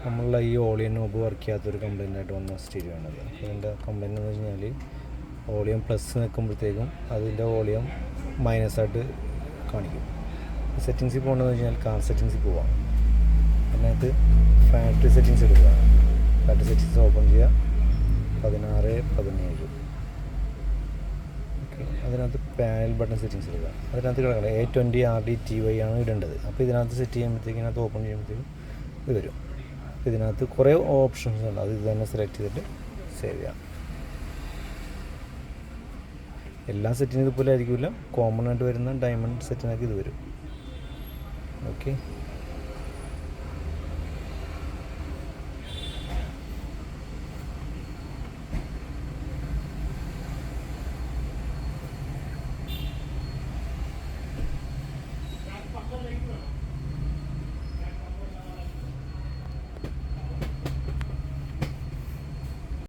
നമ്മളുടെ ഈ ഓളിയൻ knob work ചെയ്യാത്തൊരു കംപ്ലൈൻ്റ് ആയിട്ട് വന്ന സ്റ്റീരിയോ ആണത്. അപ്പോൾ ഇതിൻ്റെ കംപ്ലൈൻറ്റ് എന്ന് വെച്ച് കഴിഞ്ഞാൽ വോളിയം പ്ലസ് നിൽക്കുമ്പോഴത്തേക്കും അതിൻ്റെ വോളിയം മൈനസായിട്ട് കാണിക്കും. സെറ്റിങ്സിൽ പോകണമെന്ന് വെച്ച് കഴിഞ്ഞാൽ കാർ സെറ്റിങ്സിൽ പോവാം. അതിനകത്ത് ഫാക്ടറി സെറ്റിങ്സ് എടുക്കുക. ഫാക്ടറി സെറ്റിങ്സ് ഓപ്പൺ ചെയ്യുക. 16:17. ഓക്കെ, അതിനകത്ത് പാനൽ ബട്ടൺ സെറ്റിങ്സ് എടുക്കുക. അതിനകത്ത് കിടക്കണം A20 RDTY ആണ് ഇടേണ്ടത്. അപ്പോൾ ഇതിനകത്ത് സെറ്റ് ചെയ്യുമ്പോഴത്തേക്കും ഇതിനകത്ത് ഓപ്പൺ ചെയ്യുമ്പോഴത്തേക്കും ഇത് വരും. ഇതിനകത്ത് കുറേ ഓപ്ഷൻസ് ഉണ്ട്. അത് ഇത് തന്നെ സെലക്ട് ചെയ്തിട്ട് സേവ് ചെയ്യാം. എല്ലാ സെറ്റിനും ഇതുപോലെ ആയിരിക്കില്ല. കോമൺ ആയിട്ട് വരുന്ന ഡയമണ്ട് സെറ്റിനൊക്കെ ഇത് വരും. ഓക്കെ.